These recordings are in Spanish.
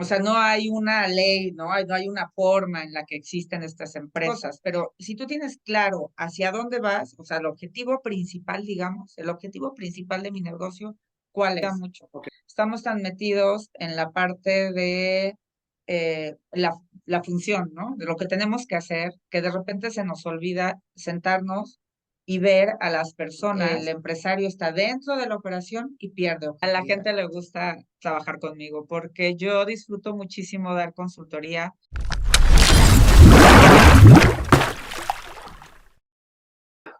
O sea, no hay una ley, no hay una forma en la que existen estas empresas, pero si tú tienes claro hacia dónde vas, o sea, el objetivo principal, digamos, el objetivo principal de mi negocio, ¿cuál es? Mucho. Ok. Estamos tan metidos en la parte de la función, ¿no? De lo que tenemos que hacer, que de repente se nos olvida sentarnos y ver a las personas. El empresario está dentro de la operación y pierde. A la gente le gusta trabajar conmigo porque yo disfruto muchísimo dar consultoría.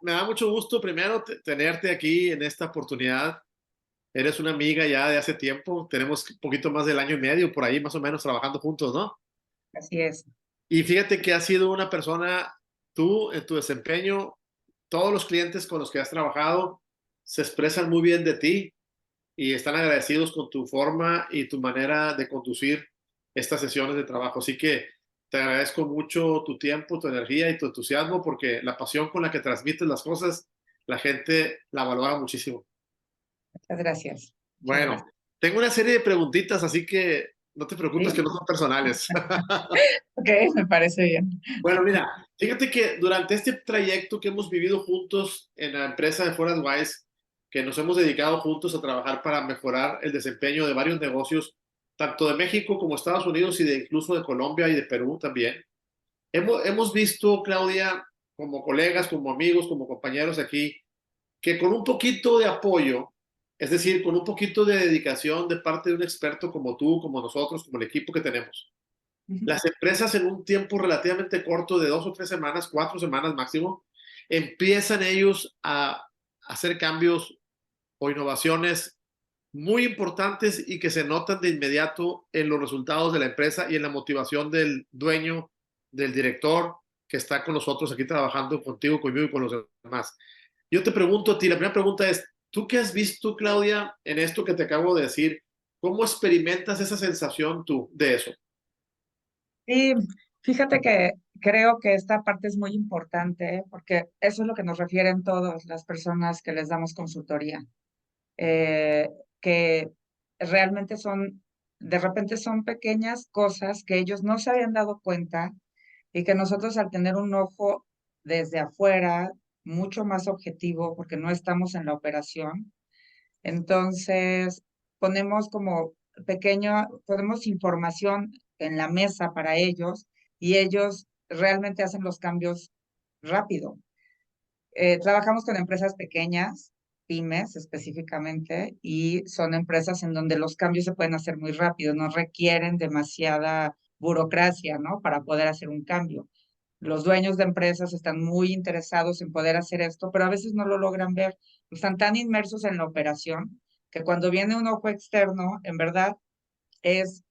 Me da mucho gusto primero tenerte aquí en esta oportunidad. Eres una amiga ya de hace tiempo. Tenemos un poquito más del año y medio por ahí, más o menos, trabajando juntos, ¿no? Así es. Y fíjate que has sido una persona, tú en tu desempeño, todos los clientes con los que has trabajado se expresan muy bien de ti y están agradecidos con tu forma y tu manera de conducir estas sesiones de trabajo. Así que te agradezco mucho tu tiempo, tu energía y tu entusiasmo porque la pasión con la que transmites las cosas, la gente la valora muchísimo. Muchas gracias. Muchas Bueno, gracias. tengo una serie de preguntitas, así que no te preocupes que ¿Sí? no son personales. Ok, me parece bien. Bueno, mira, fíjate que durante este trayecto que hemos vivido juntos en la empresa de ForestWise, que nos hemos dedicado juntos a trabajar para mejorar el desempeño de varios negocios, tanto de México como Estados Unidos y de incluso de Colombia y de Perú también. Hemos visto, Claudia, como colegas, como amigos, como compañeros aquí, que con un poquito de apoyo, es decir, con un poquito de dedicación de parte de un experto como tú, como nosotros, como el equipo que tenemos, Ujú. las empresas en un tiempo relativamente corto de 2 o 3 semanas, 4 semanas máximo, empiezan ellos a hacer cambios o innovaciones muy importantes y que se notan de inmediato en los resultados de la empresa y en la motivación del dueño, del director que está con nosotros aquí trabajando contigo, conmigo y con los demás. Yo te pregunto a ti, la primera pregunta es, ¿tú qué has visto, Claudia, en esto que te acabo de decir? ¿Cómo experimentas esa sensación tú de eso? Sí, fíjate que creo que esta parte es muy importante porque eso es lo que nos refieren todas las personas que les damos consultoría. eh, que realmente son, de repente son pequeñas cosas que ellos no se habían dado cuenta y que nosotros al tener un ojo desde afuera, mucho más objetivo, porque no estamos en la operación, entonces ponemos como ponemos información en la mesa para ellos y ellos realmente hacen los cambios rápido. Trabajamos con empresas pequeñas, pymes específicamente, y son empresas en donde los cambios se pueden hacer muy rápido, no requieren demasiada burocracia, ¿no? Para poder hacer un cambio. Los dueños de empresas están muy interesados en poder hacer esto, pero a veces no lo logran ver. Están tan inmersos en la operación que cuando viene un ojo externo, en verdad, es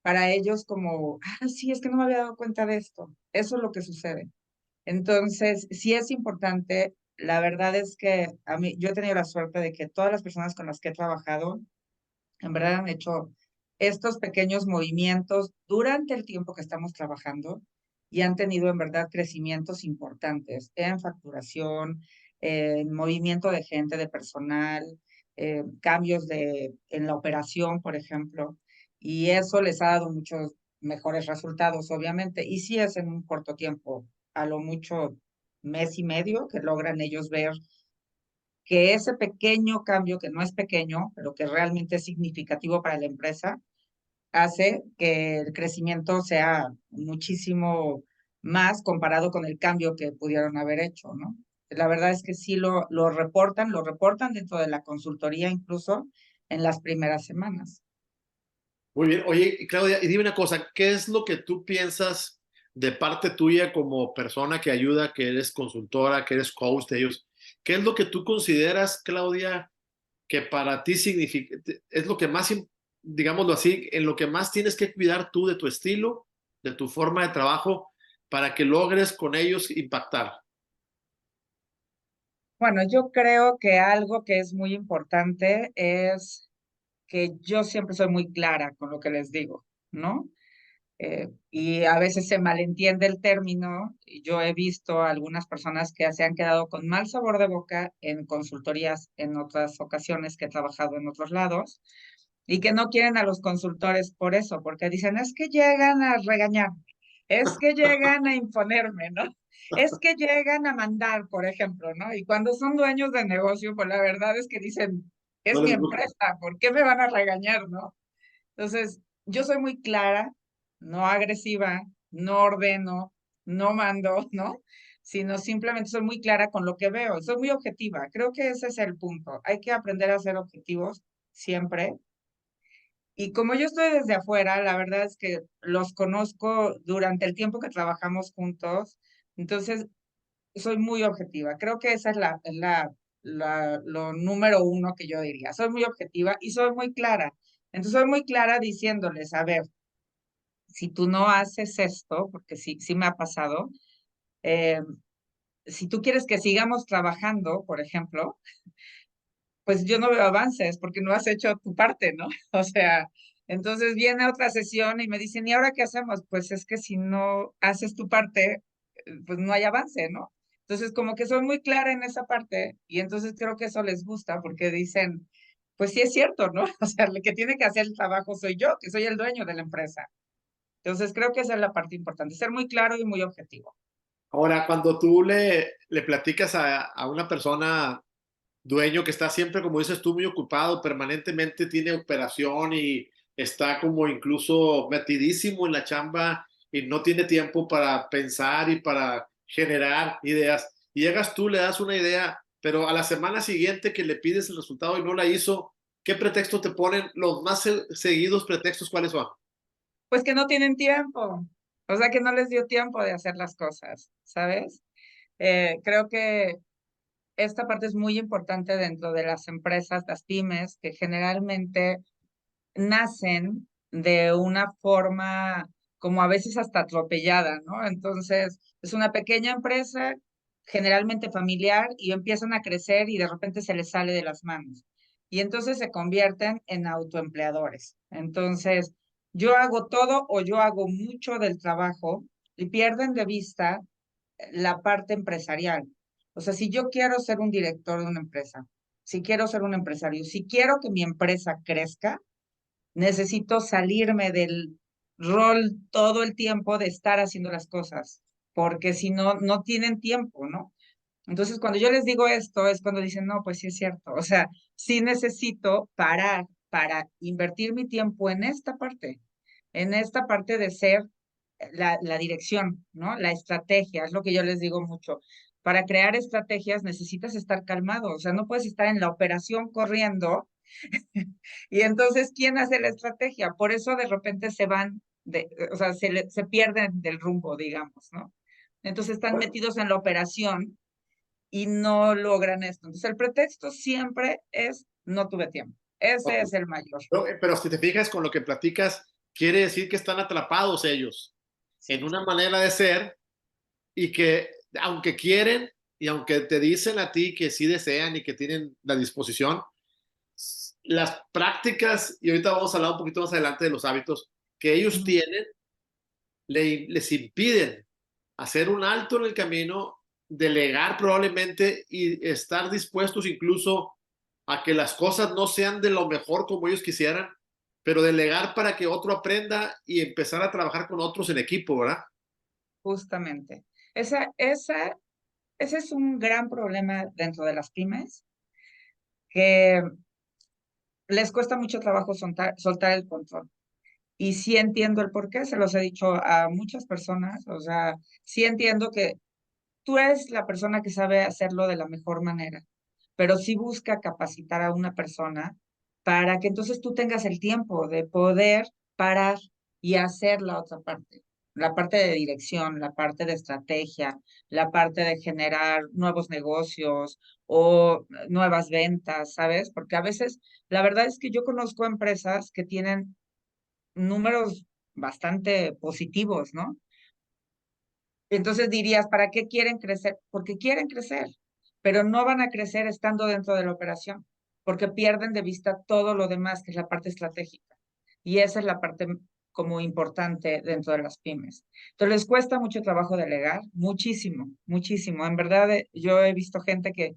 para ellos como, sí, es que no me había dado cuenta de esto. Eso es lo que sucede. Entonces, sí es importante. La verdad es que a mí, yo he tenido la suerte de que todas las personas con las que he trabajado, en verdad han hecho estos pequeños movimientos durante el tiempo que estamos trabajando y han tenido en verdad crecimientos importantes en facturación, en movimiento de gente, de personal, cambios en la operación, por ejemplo, y eso les ha dado muchos mejores resultados, obviamente, y sí es en un corto tiempo, a lo mucho mes y medio, que logran ellos ver que ese pequeño cambio, que no es pequeño, pero que realmente es significativo para la empresa, hace que el crecimiento sea muchísimo más comparado con el cambio que pudieron haber hecho, ¿no? La verdad es que sí lo reportan dentro de la consultoría incluso en las primeras semanas. Muy bien. Oye, y Claudia, y dime una cosa, ¿qué es lo que tú piensas de parte tuya como persona que ayuda, que eres consultora, que eres coach de ellos? ¿Qué es lo que tú consideras, Claudia, que para ti significa, es lo que más, digámoslo así, en lo que más tienes que cuidar tú de tu estilo, de tu forma de trabajo, para que logres con ellos impactar? Bueno, yo creo que algo que es muy importante es que yo siempre soy muy clara con lo que les digo, ¿no? Y a veces se malentiende el término. Y yo he visto a algunas personas que se han quedado con mal sabor de boca en consultorías en otras ocasiones que he trabajado en otros lados, y que no quieren a los consultores por eso, porque dicen, es que llegan a regañar, es que llegan a imponerme, ¿no? Es que llegan a mandar, por ejemplo, ¿no? Y cuando son dueños de negocio, pues la verdad es que dicen, No es mi les gusta. empresa, ¿por qué me van a regañar, no? Entonces, yo soy muy clara, no agresiva, no ordeno, no mando, ¿no? Sino simplemente soy muy clara con lo que veo, soy muy objetiva. Creo que ese es el punto. Hay que aprender a ser objetivos siempre. Y como yo estoy desde afuera, la verdad es que los conozco durante el tiempo que trabajamos juntos, entonces soy muy objetiva. Creo que esa es lo número uno que yo diría. Soy muy objetiva y soy muy clara. Entonces soy muy clara diciéndoles, a ver, si tú no haces esto, porque sí, sí me ha pasado, eh, si tú quieres que sigamos trabajando, por ejemplo, pues yo no veo avances porque no has hecho tu parte, ¿no? O sea, entonces viene otra sesión y me dicen, ¿y ahora qué hacemos? Pues es que si no haces tu parte, pues no hay avance, ¿no? Entonces, como que soy muy clara en esa parte y entonces creo que eso les gusta porque dicen, pues sí es cierto, ¿no? O sea, el que tiene que hacer el trabajo soy yo, que soy el dueño de la empresa. Entonces, creo que esa es la parte importante, ser muy claro y muy objetivo. Ahora, cuando tú le platicas a una persona dueño que está siempre, como dices tú, muy ocupado, permanentemente tiene operación y está como incluso metidísimo en la chamba y no tiene tiempo para pensar y para generar ideas. Y llegas tú, le das una idea, pero a la semana siguiente que le pides el resultado y no la hizo, ¿qué pretexto te ponen? Los más seguidos pretextos, ¿cuáles son? Pues que no tienen tiempo, o sea, que no les dio tiempo de hacer las cosas, ¿sabes? Creo que esta parte es muy importante dentro de las empresas, las pymes, que generalmente nacen de una forma como a veces hasta atropellada, ¿no? Entonces, es una pequeña empresa, generalmente familiar, y empiezan a crecer y de repente se les sale de las manos. Y entonces se convierten en autoempleadores. Entonces, yo hago todo o yo hago mucho del trabajo y pierden de vista la parte empresarial. O sea, si yo quiero ser un director de una empresa, si quiero ser un empresario, si quiero que mi empresa crezca, necesito salirme del rol todo el tiempo de estar haciendo las cosas, porque si no, no tienen tiempo, ¿no? Entonces, cuando yo les digo esto, es cuando dicen, no, pues sí es cierto. O sea, sí necesito parar para invertir mi tiempo en esta parte de ser la dirección, ¿no? La estrategia, es lo que yo les digo mucho. Para crear estrategias necesitas estar calmado, o sea, no puedes estar en la operación corriendo y entonces, ¿quién hace la estrategia? Por eso de repente se van, o sea, se pierden del rumbo, digamos, ¿no? Entonces están metidos en la operación y no logran esto. Entonces, el pretexto siempre es no tuve tiempo. Ese es el mayor. Pero si te fijas con lo que platicas, quiere decir que están atrapados ellos en Sí, una manera de ser y que aunque quieren y aunque te dicen a ti que sí desean y que tienen la disposición, las prácticas, y ahorita vamos a hablar un poquito más adelante de los hábitos que ellos ujú, tienen, les impiden hacer un alto en el camino, delegar probablemente y estar dispuestos incluso a que las cosas no sean de lo mejor como ellos quisieran, pero delegar para que otro aprenda y empezar a trabajar con otros en equipo, ¿verdad? justamente. Ese es un gran problema dentro de las pymes, que les cuesta mucho trabajo soltar el control. Y sí entiendo el por qué, se los he dicho a muchas personas, o sea, sí entiendo que tú eres la persona que sabe hacerlo de la mejor manera, pero sí busca capacitar a una persona para que entonces tú tengas el tiempo de poder parar y hacer la otra parte, la parte de dirección, la parte de estrategia, la parte de generar nuevos negocios o nuevas ventas, ¿sabes? Porque a veces, la verdad es que yo conozco empresas que tienen números bastante positivos, ¿no? Entonces dirías, ¿para qué quieren crecer? Porque quieren crecer, pero no van a crecer estando dentro de la operación, porque pierden de vista todo lo demás, que es la parte estratégica. Y esa es la parte como importante dentro de las pymes. Entonces les cuesta mucho trabajo delegar, muchísimo, muchísimo. En verdad, yo he visto gente que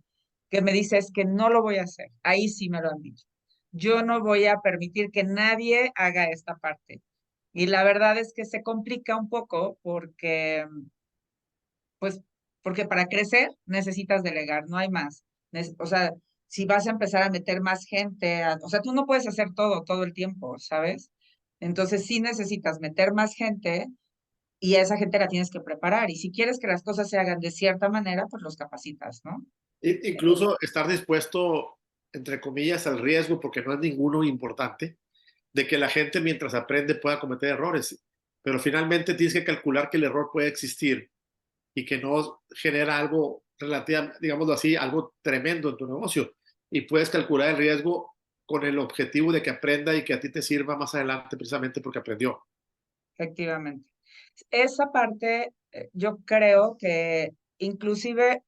me dice, es que no lo voy a hacer. Ahí sí me lo han dicho. yo no voy a permitir que nadie haga esta parte. Y la verdad es que se complica un poco porque, pues, porque para crecer necesitas delegar, no hay más. O sea, si vas a empezar a meter más gente, o sea, tú no puedes hacer todo el tiempo, ¿sabes? Entonces sí necesitas meter más gente y a esa gente la tienes que preparar. Y si quieres que las cosas se hagan de cierta manera, pues los capacitas, ¿no? Incluso estar dispuesto, entre comillas, al riesgo, porque no es ninguno importante, de que la gente mientras aprende pueda cometer errores. Pero finalmente tienes que calcular que el error puede existir y que no genera algo relativamente, digámoslo así, algo tremendo en tu negocio. Y puedes calcular el riesgo con el objetivo de que aprenda y que a ti te sirva más adelante precisamente porque aprendió. Efectivamente. Esa parte, yo creo que inclusive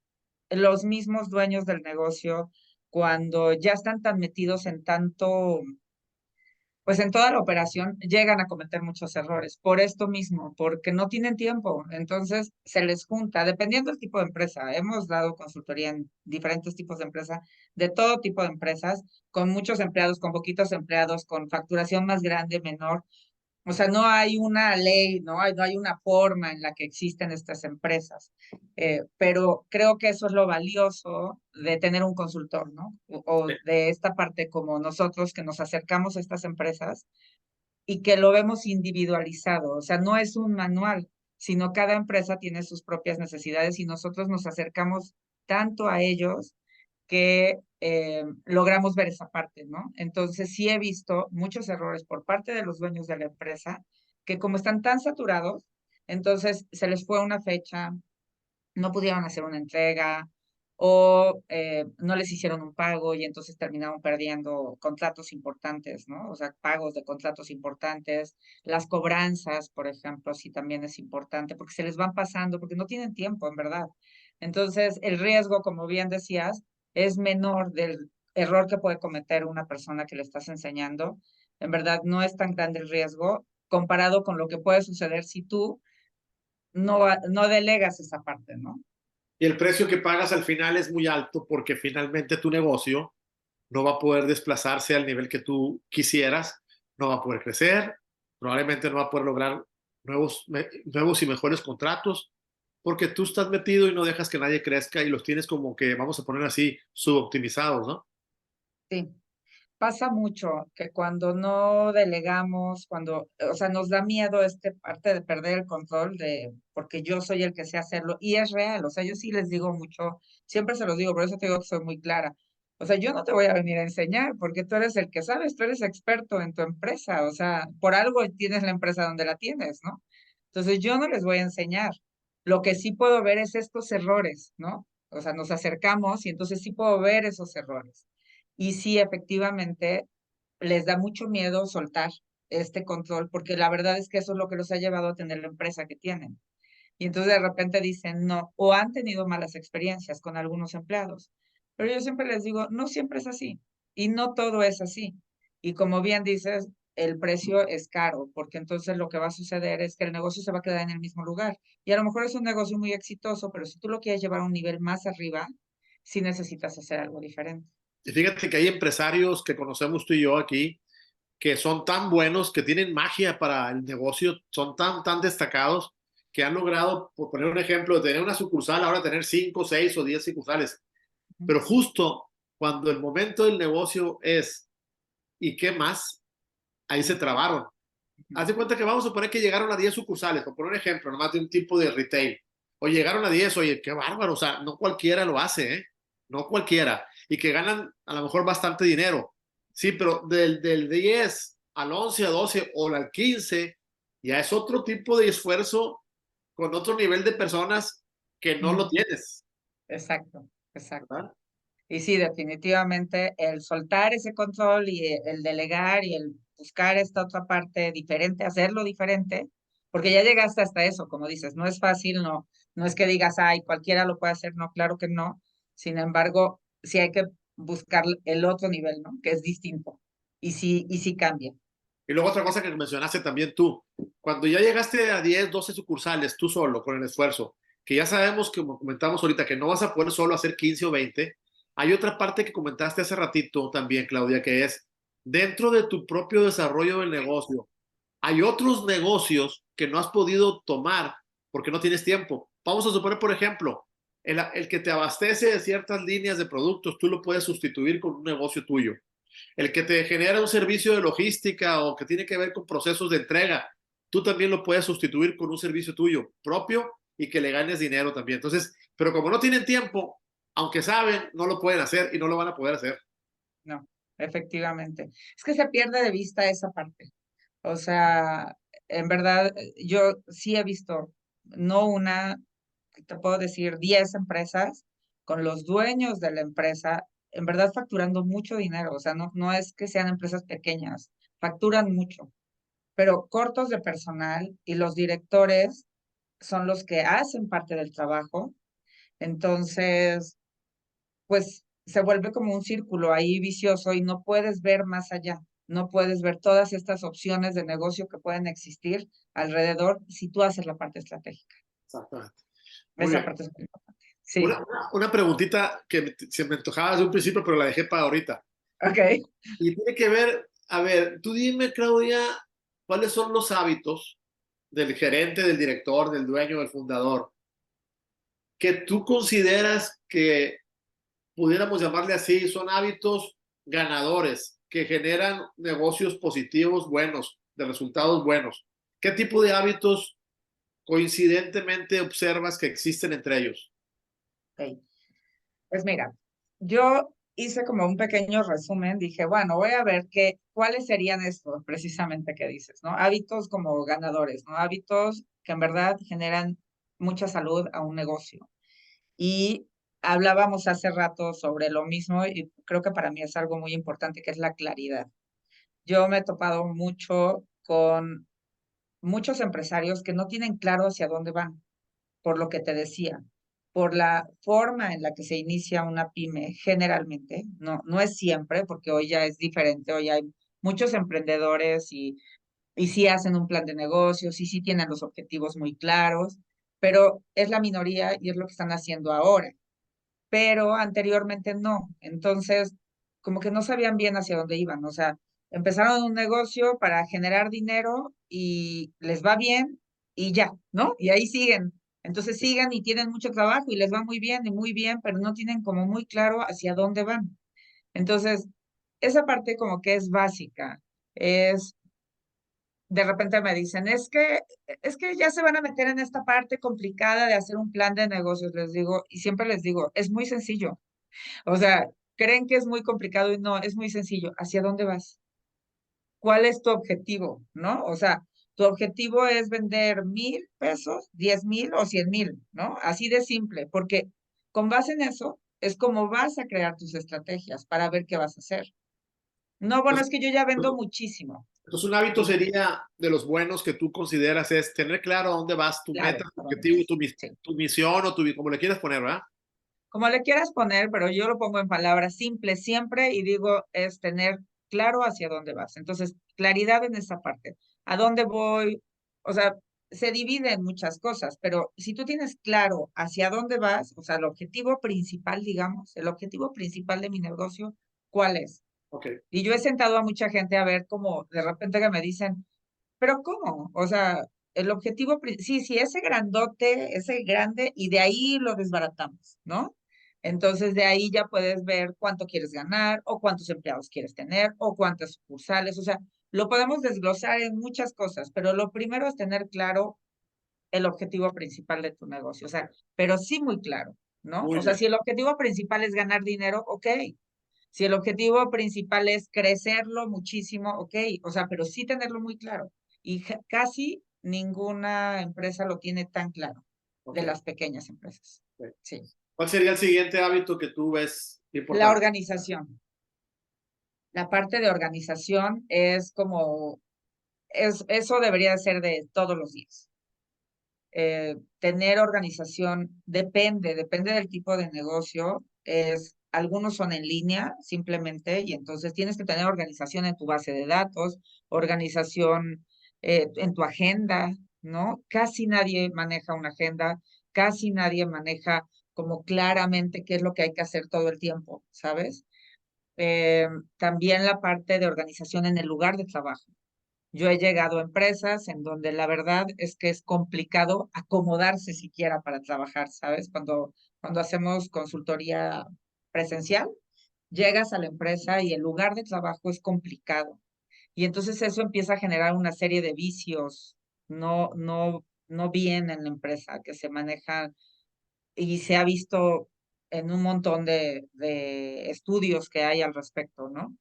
los mismos dueños del negocio, cuando ya están tan metidos en tanto, pues en toda la operación, llegan a cometer muchos errores por esto mismo, porque no tienen tiempo. Entonces se les junta, dependiendo del tipo de empresa. Hemos dado consultoría en diferentes tipos de empresa, de todo tipo de empresas, con muchos empleados, con poquitos empleados, con facturación más grande, menor. O sea, no hay una ley, no hay una forma en la que existen estas empresas. Pero creo que eso es lo valioso de tener un consultor, ¿no? O de esta parte como nosotros que nos acercamos a estas empresas y que lo vemos individualizado. O sea, no es un manual, sino cada empresa tiene sus propias necesidades y nosotros nos acercamos tanto a ellos que logramos ver esa parte, ¿no? Entonces sí he visto muchos errores por parte de los dueños de la empresa, que como están tan saturados, entonces se les fue una fecha, no pudieron hacer una entrega o no les hicieron un pago y entonces terminaron perdiendo contratos importantes, ¿no? O sea, pagos de contratos importantes, las cobranzas, por ejemplo, sí también es importante porque se les van pasando, porque no tienen tiempo, en verdad. Entonces, el riesgo, como bien decías, es menor del error que puede cometer una persona que le estás enseñando. En verdad, no es tan grande el riesgo comparado con lo que puede suceder si tú no delegas esa parte, ¿no? Y el precio que pagas al final es muy alto porque finalmente tu negocio no va a poder desplazarse al nivel que tú quisieras, no va a poder crecer, probablemente no va a poder lograr nuevos y mejores contratos, porque tú estás metido y no dejas que nadie crezca y los tienes como que, vamos a poner así, suboptimizados, ¿no? Sí. Pasa mucho que cuando no delegamos, cuando, o sea, nos da miedo este parte de perder el control de, porque yo soy el que sé hacerlo, y es real, o sea, yo sí les digo mucho, siempre se los digo, por eso te digo que soy muy clara. O sea, yo no te voy a venir a enseñar, porque tú eres el que sabes, tú eres experto en tu empresa, o sea, por algo tienes la empresa donde la tienes, ¿no? Entonces, yo no les voy a enseñar. Lo que sí puedo ver es estos errores, ¿no? O sea, nos acercamos y entonces sí puedo ver esos errores. Y sí, efectivamente, les da mucho miedo soltar este control, porque la verdad es que eso es lo que los ha llevado a tener la empresa que tienen. Y entonces de repente dicen no, o han tenido malas experiencias con algunos empleados. Pero yo siempre les digo, no siempre es así, y no todo es así. Y como bien dices, el precio es caro, porque entonces lo que va a suceder es que el negocio se va a quedar en el mismo lugar. Y a lo mejor es un negocio muy exitoso, pero si tú lo quieres llevar a un nivel más arriba, sí necesitas hacer algo diferente. Y fíjate que hay empresarios que conocemos tú y yo aquí que son tan buenos, que tienen magia para el negocio, son tan destacados que han logrado, por poner un ejemplo, de tener una sucursal, ahora tener 5, 6 o 10 sucursales. Pero justo cuando el momento del negocio es, ¿y qué más? Ahí se trabaron. Haz de cuenta que vamos a suponer que llegaron a 10 sucursales, por poner un ejemplo, nomás de un tipo de retail. O llegaron a 10, oye, qué bárbaro, o sea, no cualquiera lo hace, ¿eh? No cualquiera. Y que ganan a lo mejor bastante dinero. Sí, pero del 10 al 11, a 12 o al 15, ya es otro tipo de esfuerzo con otro nivel de personas que no lo tienes, Exacto, exacto. ¿verdad? Y sí, definitivamente el soltar ese control y el delegar y el buscar esta otra parte diferente, hacerlo diferente, porque ya llegaste hasta eso, como dices, no es fácil, no es que digas, ay, cualquiera lo puede hacer, no, claro que no. Sin embargo, sí hay que buscar el otro nivel, ¿no? Que es distinto. Y sí cambia. Y luego otra cosa que mencionaste también tú, cuando ya llegaste a 10, 12 sucursales, tú solo, con el esfuerzo, que ya sabemos, como comentamos ahorita, que no vas a poder solo hacer 15 o 20, hay otra parte que comentaste hace ratito también, Claudia, que es dentro de tu propio desarrollo del negocio, hay otros negocios que no has podido tomar porque no tienes tiempo. Vamos a suponer, por ejemplo, el que te abastece de ciertas líneas de productos, tú lo puedes sustituir con un negocio tuyo. El que te genera un servicio de logística o que tiene que ver con procesos de entrega, tú también lo puedes sustituir con un servicio tuyo propio y que le ganes dinero también. Entonces, pero como no tienen tiempo, aunque saben, no lo pueden hacer y no lo van a poder hacer. No, efectivamente. Es que se pierde de vista esa parte. O sea, en verdad, yo sí he visto, no una, te puedo decir, 10 empresas con los dueños de la empresa, en verdad facturando mucho dinero. O sea, no es que sean empresas pequeñas, facturan mucho, pero cortos de personal y los directores son los que hacen parte del trabajo. Entonces, pues se vuelve como un círculo ahí vicioso y no puedes ver más allá, no puedes ver todas estas opciones de negocio que pueden existir alrededor si tú haces la parte estratégica. Exactamente. Muy Esa bien. parte es muy importante. Sí, Una preguntita que se me antojaba desde un principio, pero la dejé para ahorita. ok. Y tiene que ver, a ver, tú dime, Claudia, ¿cuáles son los hábitos del gerente, del director, del dueño, del fundador, que tú consideras que pudiéramos llamarle así, son hábitos ganadores, que generan negocios positivos buenos, de resultados buenos? ¿Qué tipo de hábitos coincidentemente observas que existen entre ellos? Ok. Pues mira, yo hice como un pequeño resumen, dije, bueno, voy a ver cuáles serían estos precisamente que dices, ¿no? Hábitos como ganadores, ¿no? Hábitos que en verdad generan mucha salud a un negocio. Y hablábamos hace rato sobre lo mismo y creo que para mí es algo muy importante, que es la claridad. Yo me he topado mucho con muchos empresarios que no tienen claro hacia dónde van, por lo que te decía, por la forma en la que se inicia una pyme generalmente, no es siempre, porque hoy ya es diferente, hoy hay muchos emprendedores y sí hacen un plan de negocios, y sí tienen los objetivos muy claros, pero es la minoría y es lo que están haciendo ahora, pero anteriormente no. Entonces, como que no sabían bien hacia dónde iban. O sea, empezaron un negocio para generar dinero y les va bien y ya, ¿no? Y ahí siguen. Entonces siguen y tienen mucho trabajo y les va muy bien, pero no tienen como muy claro hacia dónde van. Entonces, esa parte como que es básica. Es, de repente me dicen, es que ya se van a meter en esta parte complicada de hacer un plan de negocios, les digo, y siempre les digo, es muy sencillo. O sea, creen que es muy complicado y no, es muy sencillo. ¿Hacia dónde vas? ¿Cuál es tu objetivo? ¿No? O sea, tu objetivo es vender 1,000 pesos, 10,000 o 100,000, ¿no? Así de simple, porque con base en eso es como vas a crear tus estrategias para ver qué vas a hacer. No, bueno, Entonces, es que yo ya vendo muchísimo. entonces, un hábito Y sería de los buenos que tú consideras es tener claro a dónde vas, tu meta, claro, tu ¿a dónde objetivo, vas? Sí. tu misión o como le quieras poner, ¿verdad? Como le quieras poner, pero yo lo pongo en palabras simples siempre y digo, es tener claro hacia dónde vas. Entonces, claridad en esa parte. ¿A dónde voy? O sea, se divide en muchas cosas, pero si tú tienes claro hacia dónde vas, o sea, el objetivo principal, digamos, el objetivo principal de mi negocio, ¿cuál es? Ok. Y yo he sentado a mucha gente a ver como de repente que me dicen, pero ¿cómo? O sea, el objetivo, sí, sí, ese grandote, ese grande, y de ahí lo desbaratamos, ¿no? Entonces de ahí ya puedes ver cuánto quieres ganar, o cuántos empleados quieres tener, o cuántas sucursales, o sea, lo podemos desglosar en muchas cosas, pero lo primero es tener claro el objetivo principal de tu negocio, o sea, pero sí muy claro, ¿no? Muy O sea, bien. si el objetivo principal es ganar dinero, ok. Si el objetivo principal es crecerlo muchísimo, ok, o sea, pero sí tenerlo muy claro. Y casi ninguna empresa lo tiene tan claro, de Ok. las pequeñas empresas. Ok. Sí. ¿Cuál sería el siguiente hábito que tú ves La importante? organización. La parte de organización es como, eso debería ser de todos los días. Tener organización depende del tipo de negocio. Algunos son en línea simplemente y entonces tienes que tener organización en tu base de datos, organización en tu agenda, ¿no? Casi nadie maneja una agenda, casi nadie maneja como claramente qué es lo que hay que hacer todo el tiempo, ¿sabes? Eh, También la parte de organización en el lugar de trabajo. Yo he llegado a empresas en donde la verdad es que es complicado acomodarse siquiera para trabajar, ¿sabes? Cuando hacemos consultoría presencial, llegas a la empresa y el lugar de trabajo es complicado. Y entonces eso empieza a generar una serie de vicios no bien en la empresa, que se manejan y se ha visto en un montón de estudios que hay al respecto, ¿no?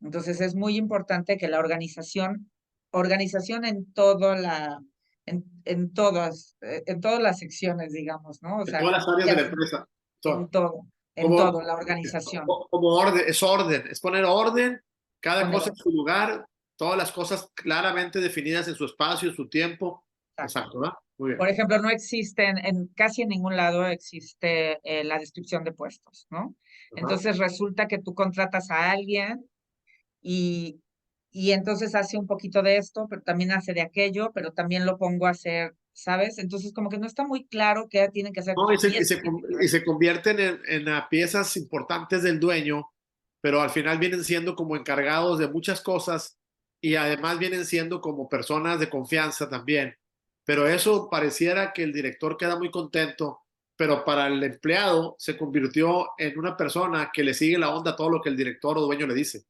Entonces es muy importante que la organización en todas las secciones, digamos, ¿no? O En sea, todas las áreas de ya la sea empresa. en Todo. todo, en Como, todo, la organización. como orden, es poner orden, cada Poner cosa en su lugar, todas las cosas claramente definidas en su espacio, en su tiempo. exacto. Exacto, ¿verdad? Muy bien. Por ejemplo, no existen, casi en ningún lado existe la descripción de puestos, ¿no? Ajá. Entonces resulta que tú contratas a alguien y, y entonces hace un poquito de esto, pero también hace de aquello, pero también lo pongo a hacer, ¿sabes? Entonces como que no está muy claro qué tienen que hacer No, y eso tiene que y ver. se convierten en piezas importantes del dueño, pero al final vienen siendo como encargados de muchas cosas y además vienen siendo como personas de confianza también. Pero eso pareciera que el director queda muy contento, pero para el empleado se convirtió en una persona que le sigue la onda a todo lo que el director o dueño le dice.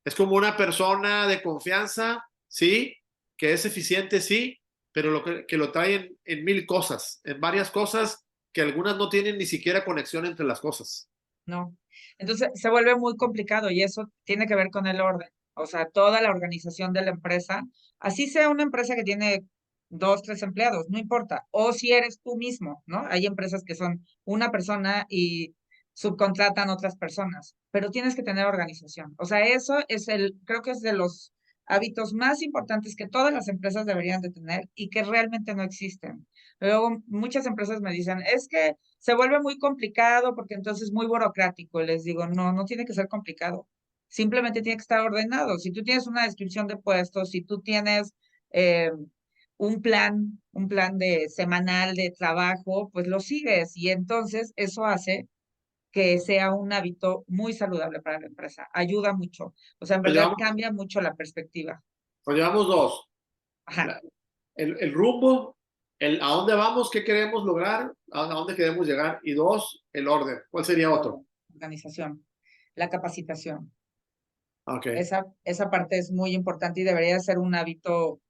Es como una persona de confianza, sí, que es eficiente, sí, pero que lo traen en mil cosas, en varias cosas que algunas no tienen ni siquiera conexión entre las cosas. No. Entonces se vuelve muy complicado y eso tiene que ver con el orden. O sea, toda la organización de la empresa, así sea una empresa que tiene dos, tres empleados, no importa. O si eres tú mismo, ¿no? Hay empresas que son una persona y subcontratan otras personas, pero tienes que tener organización. O sea, eso es creo que es de los hábitos más importantes que todas las empresas deberían de tener y que realmente no existen. Luego, muchas empresas me dicen, es que se vuelve muy complicado porque entonces es muy burocrático. Y les digo, no, no tiene que ser complicado. Simplemente tiene que estar ordenado. Si tú tienes una descripción de puestos, si tú tienes eh, un plan de semanal de trabajo, pues lo sigues y entonces eso hace que sea un hábito muy saludable para la empresa. Ayuda mucho. O sea, en Nos verdad llevamos, cambia mucho la perspectiva. nos llevamos dos. Ajá, El rumbo, a dónde vamos, qué queremos lograr, a dónde queremos llegar. Y dos, el orden. ¿Cuál sería el otro? orden, organización, la capacitación. Ok. Esa parte es muy importante y debería ser un hábito,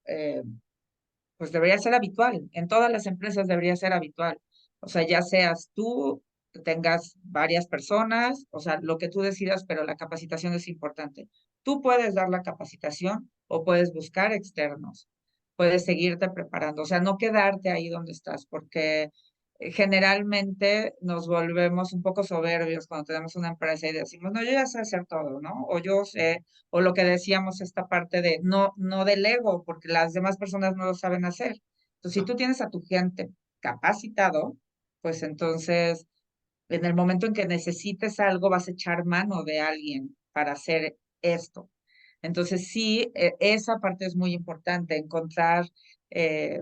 pues debería ser habitual. En todas las empresas debería ser habitual. O sea, ya seas tú, que tengas varias personas, o sea, lo que tú decidas, pero la capacitación es importante. Tú puedes dar la capacitación o puedes buscar externos, puedes seguirte preparando, o sea, no quedarte ahí donde estás, porque generalmente nos volvemos un poco soberbios cuando tenemos una empresa y decimos, no, yo ya sé hacer todo, ¿no? O yo sé, o lo que decíamos, esta parte de no delego, porque las demás personas no lo saben hacer. Entonces, si tú tienes a tu gente capacitado, pues entonces, en el momento en que necesites algo, vas a echar mano de alguien para hacer esto. Entonces, sí, esa parte es muy importante, encontrar eh,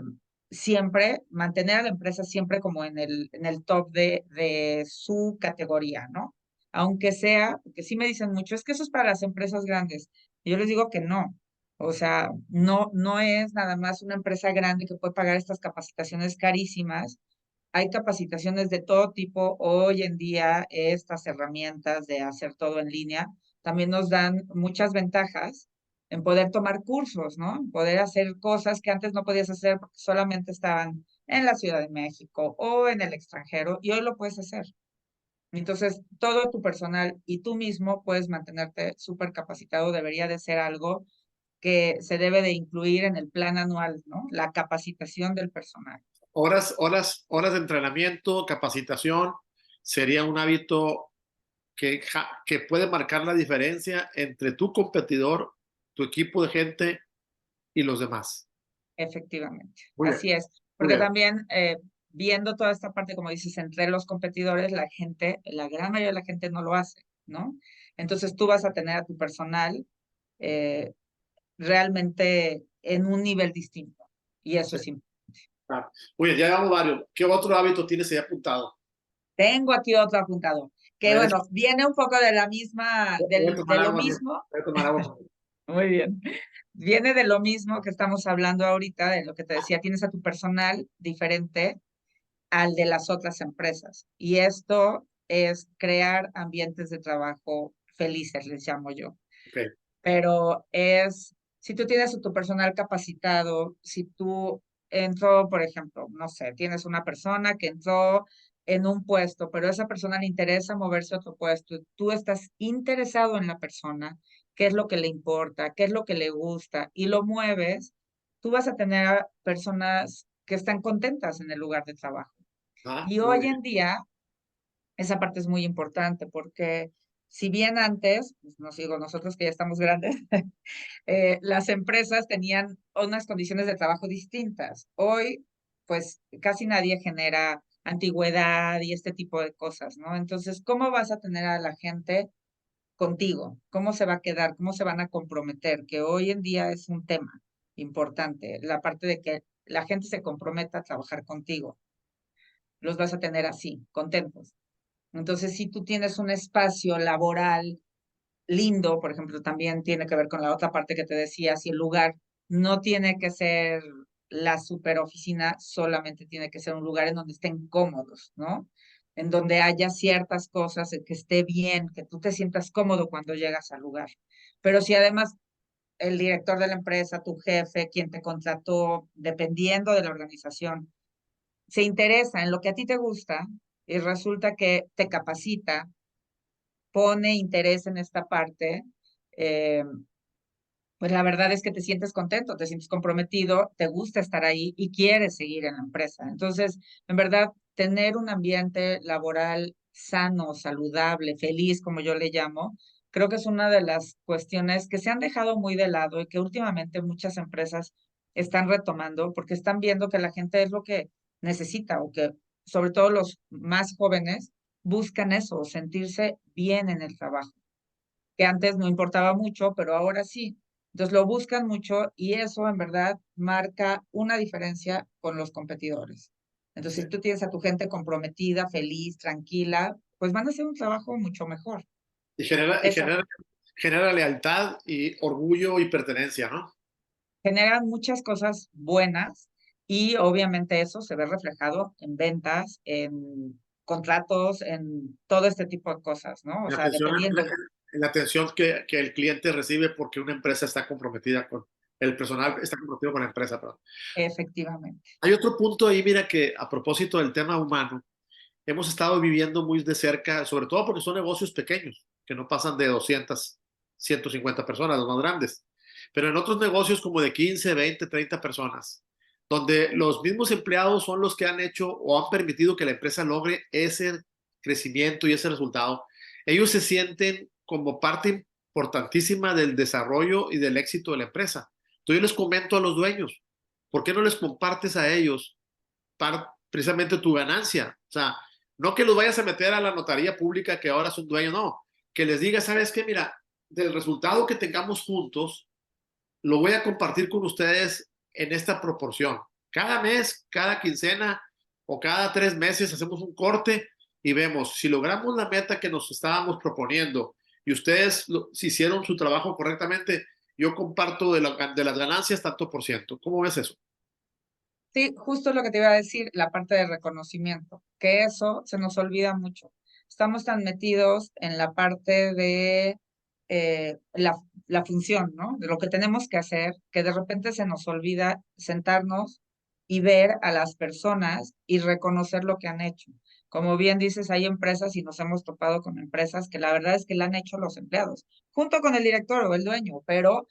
siempre, mantener a la empresa siempre como en el top de su categoría, ¿no? Aunque sea, porque sí me dicen mucho, es que eso es para las empresas grandes. Y yo les digo que no. O sea, no es nada más una empresa grande que puede pagar estas capacitaciones carísimas. Hay capacitaciones de todo tipo. Hoy en día, estas herramientas de hacer todo en línea también nos dan muchas ventajas en poder tomar cursos, ¿no? En poder hacer cosas que antes no podías hacer porque solamente estaban en la Ciudad de México o en el extranjero y hoy lo puedes hacer. Entonces, todo tu personal y tú mismo puedes mantenerte súper capacitado. Debería de ser algo que se debe de incluir en el plan anual, ¿no? La capacitación del personal. Horas de entrenamiento, capacitación, sería un hábito que puede marcar la diferencia entre tu competidor, tu equipo de gente y los demás. Efectivamente, Muy bien, así es, muy porque bien. también viendo toda esta parte, como dices, entre los competidores, la gente, la gran mayoría de la gente no lo hace, ¿no? Entonces tú vas a tener a tu personal eh, realmente en un nivel distinto y eso Sí, es importante. claro. Muy bien, ya llevamos varios. ¿Qué otro hábito tienes ahí apuntado? Tengo aquí otro apuntado, que bueno, viene un poco de la misma, Voy a de tomar lo agua, mismo, voy a tomar agua. muy bien, viene de lo mismo que estamos hablando ahorita, de lo que te decía, tienes a tu personal diferente al de las otras empresas. Y esto es crear ambientes de trabajo felices, les llamo yo. Okay. Pero es, si tú tienes a tu personal capacitado, si tú entró, por ejemplo, no sé, tienes una persona que entró en un puesto, pero a esa persona le interesa moverse a otro puesto, tú estás interesado en la persona, qué es lo que le importa, qué es lo que le gusta, y lo mueves, tú vas a tener a personas que están contentas en el lugar de trabajo. Ah, Y muy hoy bien. en día, esa parte es muy importante porque si bien antes, pues nos digo, nosotros que ya estamos grandes, las empresas tenían unas condiciones de trabajo distintas. Hoy, pues casi nadie genera antigüedad y este tipo de cosas, ¿no? Entonces, ¿cómo vas a tener a la gente contigo? ¿Cómo se va a quedar? ¿Cómo se van a comprometer? Que hoy en día es un tema importante, la parte de que la gente se comprometa a trabajar contigo. Los vas a tener así, contentos. Entonces, si tú tienes un espacio laboral lindo, por ejemplo, también tiene que ver con la otra parte que te decía, si el lugar no tiene que ser la super oficina, solamente tiene que ser un lugar en donde estén cómodos, ¿no? En donde haya ciertas cosas, que esté bien, que tú te sientas cómodo cuando llegas al lugar. Pero si además el director de la empresa, tu jefe, quien te contrató, dependiendo de la organización, se interesa en lo que a ti te gusta y resulta que te capacita, pone interés en esta parte, eh, pues la verdad es que te sientes contento, te sientes comprometido, te gusta estar ahí y quieres seguir en la empresa. Entonces, en verdad, tener un ambiente laboral sano, saludable, feliz, como yo le llamo, creo que es una de las cuestiones que se han dejado muy de lado y que últimamente muchas empresas están retomando porque están viendo que la gente es lo que necesita o que sobre todo los más jóvenes buscan eso, sentirse bien en el trabajo, que antes no importaba mucho, pero ahora sí. Entonces lo buscan mucho y eso en verdad marca una diferencia con los competidores. Entonces, si tú tienes a tu gente comprometida, feliz, tranquila, pues van a hacer un trabajo mucho mejor. Y genera, y Esa, genera, genera lealtad y orgullo y pertenencia, ¿no? generan muchas cosas buenas y obviamente eso se ve reflejado en ventas, en contratos, en todo este tipo de cosas, ¿no? O La sea, atención, dependiendo. la atención que el cliente recibe porque una empresa está comprometida con, el personal está comprometido con la empresa, perdón. Efectivamente. Hay otro punto ahí, mira, que a propósito del tema humano, hemos estado viviendo muy de cerca, sobre todo porque son negocios pequeños, que no pasan de 200, 150 personas, los más grandes, pero en otros negocios como de 15, 20, 30 personas, donde los mismos empleados son los que han hecho o han permitido que la empresa logre ese crecimiento y ese resultado, ellos se sienten como parte importantísima del desarrollo y del éxito de la empresa. Entonces yo les comento a los dueños, ¿por qué no les compartes a ellos precisamente tu ganancia? O sea, no que los vayas a meter a la notaría pública que ahora son dueños, no. Que les digas, ¿sabes qué? Mira, del resultado que tengamos juntos, lo voy a compartir con ustedes en esta proporción. Cada mes, cada quincena o cada 3 meses hacemos un corte y vemos si logramos la meta que nos estábamos proponiendo y ustedes si hicieron su trabajo correctamente, yo comparto de las ganancias tanto por ciento. ¿Cómo ves eso? Sí, justo lo que te iba a decir, la parte de reconocimiento, que eso se nos olvida mucho. Estamos tan metidos en la parte de la función, ¿no? De lo que tenemos que hacer, que de repente se nos olvida sentarnos y ver a las personas y reconocer lo que han hecho. Como bien dices, hay empresas y nos hemos topado con empresas que la verdad es que la han hecho los empleados, junto con el director o el dueño, pero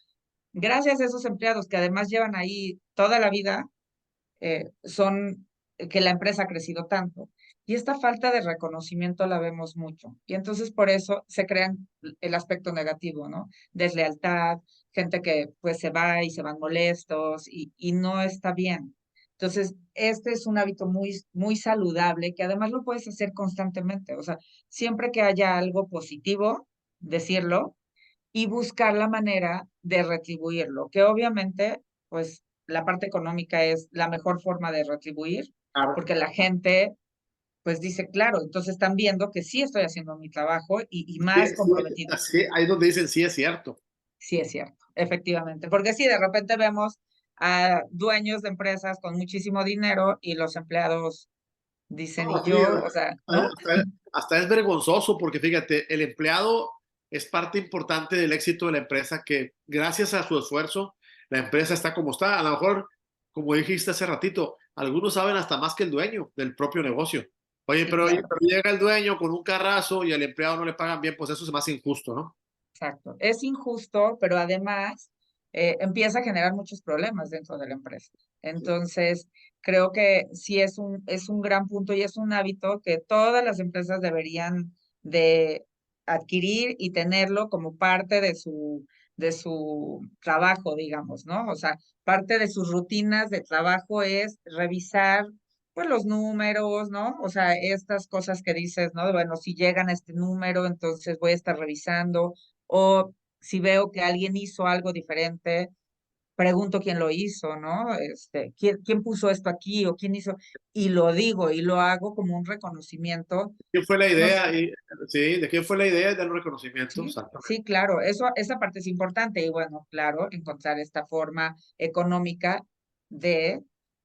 gracias a esos empleados que además llevan ahí toda la vida, son que la empresa ha crecido tanto. Y esta falta de reconocimiento la vemos mucho. Y entonces por eso se crean el aspecto negativo, ¿no? Deslealtad, gente que pues se va y se van molestos y no está bien. Entonces, este es un hábito muy, muy saludable que además lo puedes hacer constantemente. O sea, siempre que haya algo positivo, decirlo y buscar la manera de retribuirlo, que obviamente, pues la parte económica es la mejor forma de retribuir, Claro. porque la gente pues dice, claro, entonces están viendo que sí estoy haciendo mi trabajo y Sí, más sí, comprometido. así, ahí es donde dicen sí es cierto. Sí, es cierto, efectivamente. Porque sí, de repente vemos a dueños de empresas con muchísimo dinero y los empleados dicen, No, y sí, yo, o sea, ¿no? hasta es vergonzoso porque fíjate, el empleado es parte importante del éxito de la empresa que gracias a su esfuerzo la empresa está como está. A lo mejor, como dijiste hace ratito, algunos saben hasta más que el dueño del propio negocio. Sí, Oye, claro. pero llega el dueño con un carrazo y al empleado no le pagan bien, pues eso es más injusto, ¿no? Exacto. Es injusto, pero además empieza a generar muchos problemas dentro de la empresa. Entonces, creo que sí es un gran punto y es un hábito que todas las empresas deberían de adquirir y tenerlo como parte de su trabajo, digamos, ¿no? O sea, parte de sus rutinas de trabajo es revisar pues los números, ¿no? O sea, estas cosas que dices, ¿no? Bueno, si llegan a este número, entonces voy a estar revisando o si veo que alguien hizo algo diferente, pregunto quién lo hizo, ¿no? ¿Quién puso esto aquí o quién hizo? Y lo digo y lo hago como un reconocimiento. ¿Quién fue la No sé, idea? Sí, ¿de quién fue la idea? Dar un reconocimiento, sí, exactamente. sí, claro, esa parte es importante y bueno, claro, encontrar esta forma económica de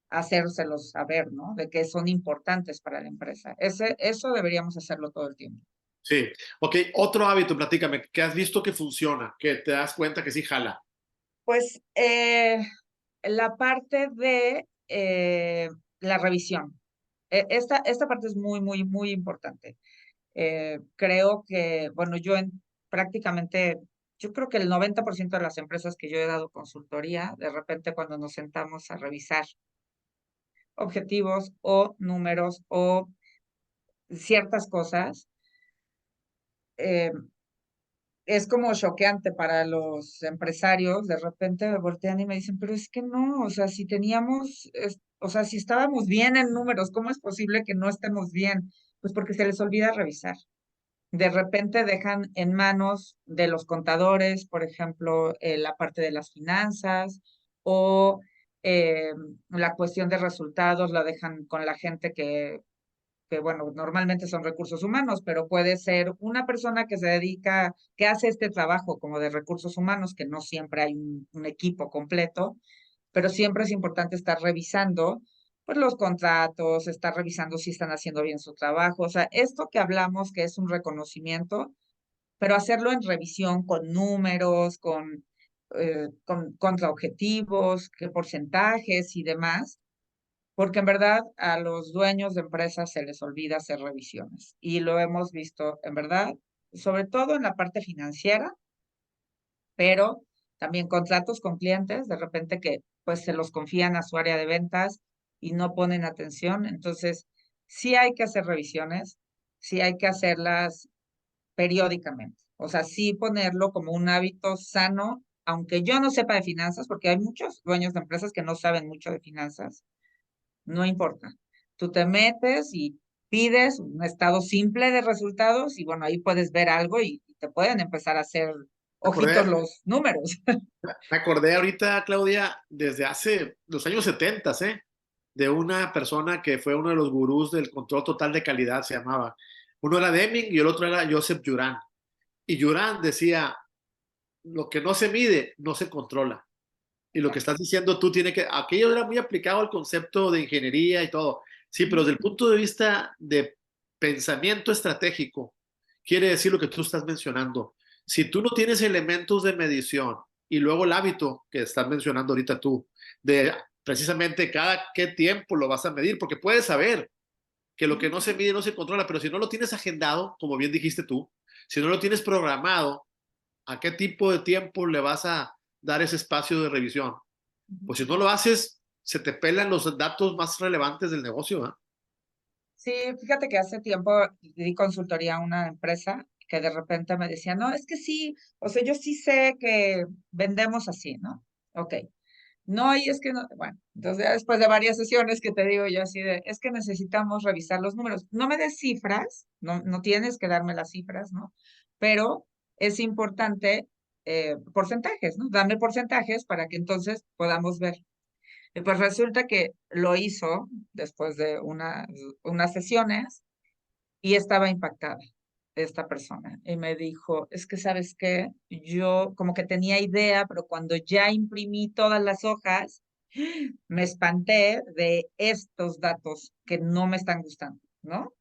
hacérselos saber, ¿no? De que son importantes para la empresa. Eso deberíamos hacerlo todo el tiempo. Sí. Ok, otro hábito, platícame, que has visto que funciona, que te das cuenta que sí jala. Pues la parte de la revisión. Esta parte es muy, muy, muy importante. Creo que, bueno, prácticamente, yo creo que el 90% de las empresas que yo he dado consultoría, de repente cuando nos sentamos a revisar objetivos o números o ciertas cosas, eh, es como choqueante para los empresarios, de repente me voltean y me dicen, pero es que no, o sea, si teníamos, o sea, si estábamos bien en números, ¿cómo es posible que no estemos bien? Pues porque se les olvida revisar. De repente dejan en manos de los contadores, por ejemplo, la parte de las finanzas o eh, la cuestión de resultados la dejan con la gente bueno, normalmente son recursos humanos, pero puede ser una persona que se dedica, que hace este trabajo como de recursos humanos, que no siempre hay un equipo completo, pero siempre es importante estar revisando pues los contratos, estar revisando si están haciendo bien su trabajo, o sea, esto que hablamos que es un reconocimiento, pero hacerlo en revisión con números, con contraobjetivos, qué porcentajes y demás, porque en verdad a los dueños de empresas se les olvida hacer revisiones y lo hemos visto en verdad, sobre todo en la parte financiera, pero también contratos con clientes, de repente que pues se los confían a su área de ventas y no ponen atención. Entonces, sí hay que hacer revisiones, sí hay que hacerlas periódicamente. O sea, sí ponerlo como un hábito sano, aunque yo no sepa de finanzas, porque hay muchos dueños de empresas que no saben mucho de finanzas, no importa. Tú te metes y pides un estado simple de resultados y bueno, ahí puedes ver algo y te pueden empezar a hacer Me ojitos acordé, los números. me acordé ahorita, Claudia, desde hace los años 70, ¿eh? De una persona que fue uno de los gurús del control total de calidad, se llamaba. Uno era Deming y el otro era Joseph Juran. Y Juran decía, lo que no se mide, no se controla. Y lo que estás diciendo tú tiene que, aquello era muy aplicado al concepto de ingeniería y todo. Sí, pero desde el punto de vista de pensamiento estratégico, quiere decir lo que tú estás mencionando. Si tú no tienes elementos de medición y luego el hábito que estás mencionando ahorita tú, de precisamente cada qué tiempo lo vas a medir, porque puedes saber que lo que no se mide no se controla, pero si no lo tienes agendado, como bien dijiste tú, si no lo tienes programado, ¿a qué tipo de tiempo le vas a dar ese espacio de revisión? Pues si no lo haces, se te pelan los datos más relevantes del negocio, ¿eh? Sí, fíjate que hace tiempo di consultoría a una empresa que de repente me decía, no, es que sí, o sea, yo sí sé que vendemos así, ¿no? Ok. No, y es que no, bueno, entonces ya después de varias sesiones que te digo yo así de, es que necesitamos revisar los números. No me des cifras, no tienes que darme las cifras, ¿no? Pero es importante porcentajes, ¿no? Dame porcentajes para que entonces podamos ver. Y pues resulta que lo hizo después de unas sesiones y estaba impactada esta persona. Y me dijo, es que sabes qué, yo como que tenía idea, pero cuando ya imprimí todas las hojas, me espanté de estos datos que no me están gustando, ¿no?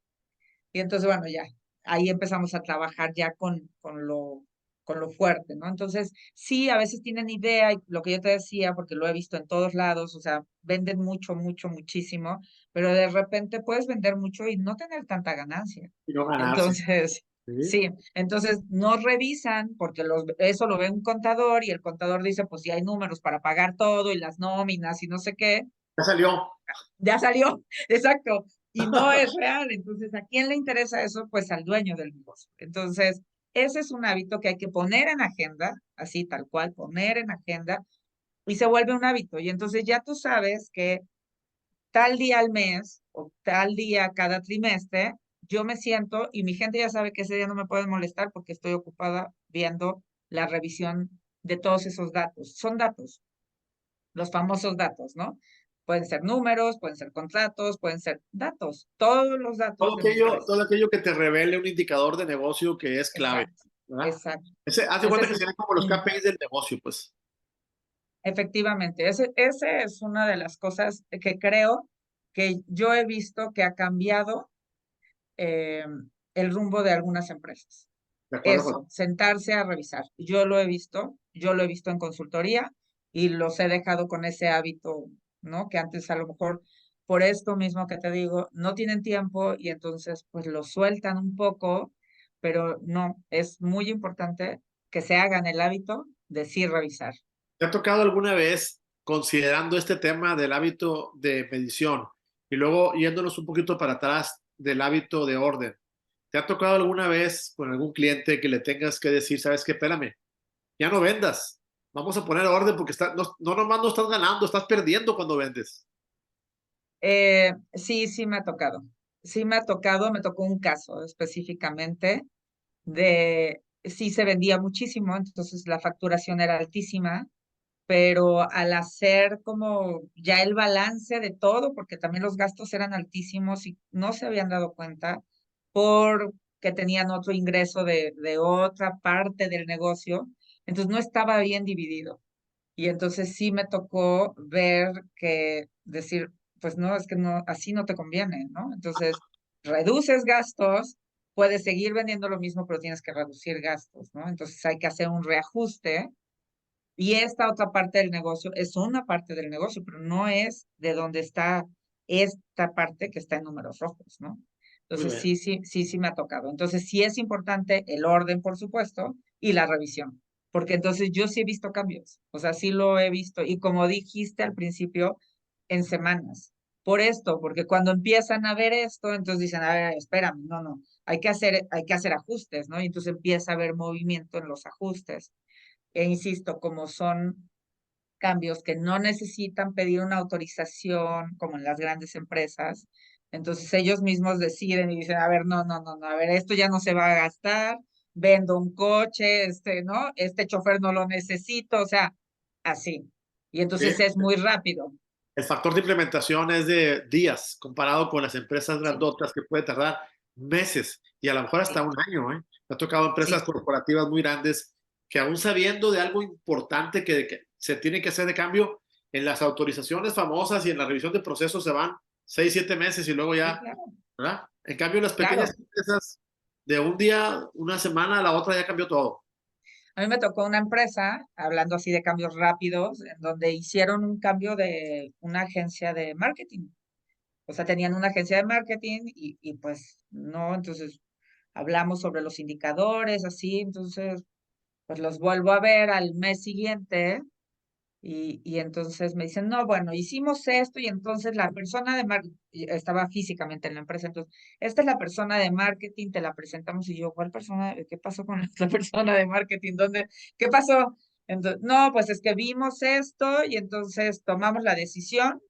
Y entonces, bueno, ya, ahí empezamos a trabajar ya con lo fuerte, ¿no? Entonces, sí, a veces tienen idea, y lo que yo te decía, porque lo he visto en todos lados, o sea, venden mucho, mucho, muchísimo, pero de repente puedes vender mucho y no tener tanta ganancia. Y no ganarse. Entonces, ¿Sí? sí, entonces no revisan, porque eso lo ve un contador y el contador dice, pues si hay números para pagar todo y las nóminas y no sé qué, Ya salió. ya salió, exacto, y no es real. Entonces, ¿a quién le interesa eso? Pues al dueño del negocio. Entonces, ese es un hábito que hay que poner en agenda, así tal cual, poner en agenda, y se vuelve un hábito. Y entonces ya tú sabes que tal día al mes o tal día cada trimestre, yo me siento y mi gente ya sabe que ese día no me pueden molestar porque estoy ocupada viendo la revisión de todos esos datos. Son datos, los famosos datos, ¿no? Pueden ser números, pueden ser contratos, pueden ser datos, todos los datos de mi empresa. Todo aquello que te revele un indicador de negocio que es clave, Exacto, ¿verdad? exacto. Haz de cuenta Entonces, que serían como los KPIs del negocio, pues. efectivamente, ese es una de las cosas que creo que yo he visto que ha cambiado eh, el rumbo de algunas empresas. De acuerdo con. Eso, sentarse a revisar. Yo lo he visto en consultoría y los he dejado con ese hábito, ¿no? Que antes a lo mejor por esto mismo que te digo, no tienen tiempo y entonces pues lo sueltan un poco, pero no, es muy importante que se hagan el hábito de sí revisar. ¿Te ha tocado alguna vez, considerando este tema del hábito de medición y luego yéndonos un poquito para atrás del hábito de orden? ¿Te ha tocado alguna vez con algún cliente que le tengas que decir, sabes qué, espérame, ya no vendas, vamos a poner orden porque no nomás no estás ganando, estás perdiendo cuando vendes? Sí, sí me ha tocado. Sí me ha tocado, me tocó un caso específicamente de, sí se vendía muchísimo, entonces la facturación era altísima, pero al hacer como ya el balance de todo, porque también los gastos eran altísimos y no se habían dado cuenta porque tenían otro ingreso de otra parte del negocio, entonces no estaba bien dividido. Y entonces sí me tocó ver que decir, pues no, es que no, así no te conviene, ¿no? Entonces, reduces gastos, puedes seguir vendiendo lo mismo, pero tienes que reducir gastos, ¿no? Entonces hay que hacer un reajuste y esta otra parte del negocio es una parte del negocio, pero no es de donde está esta parte que está en números rojos, ¿no? Muy Entonces bien. sí, sí, sí, sí me ha tocado. Entonces sí es importante el orden, por supuesto, y la revisión, porque entonces yo sí he visto cambios, o sea, sí lo he visto. Y como dijiste al principio, en semanas. Por esto, porque cuando empiezan a ver esto, entonces dicen, a ver, espérame, no, no, hay que hacer ajustes, ¿no? Y entonces empieza a haber movimiento en los ajustes. E insisto, como son cambios que no necesitan pedir una autorización como en las grandes empresas, entonces ellos mismos deciden y dicen, a ver, no, no, no, no, a ver, esto ya no se va a gastar, vendo un coche, ¿no? Este chofer no lo necesito, o sea, así. Y Sí. entonces es muy rápido. El factor de implementación es de días comparado con las empresas Sí, grandotas que puede tardar meses y a lo mejor hasta sí, un año, ¿eh? Me ha tocado empresas sí, corporativas muy grandes que aún sabiendo de algo importante que se tiene que hacer de cambio, en las autorizaciones famosas y en la revisión de procesos se van 6, 7 meses y luego sí, ya, claro, ¿verdad? En cambio, las pequeñas claro. empresas de un día, una semana a la otra ya cambió todo. A mí me tocó una empresa, hablando así de cambios rápidos, en donde hicieron un cambio de una agencia de marketing. O sea, tenían una agencia de marketing y pues no, entonces hablamos sobre los indicadores, así, entonces pues los vuelvo a ver al mes siguiente y entonces me dicen, no, bueno, hicimos esto y entonces la persona de marketing, estaba físicamente en la empresa, entonces, esta es la persona de marketing, te la presentamos y yo, ¿cuál persona? ¿Qué pasó con esta persona de marketing? ¿Dónde? ¿Qué pasó? Entonces, no, pues es que vimos esto y entonces tomamos la decisión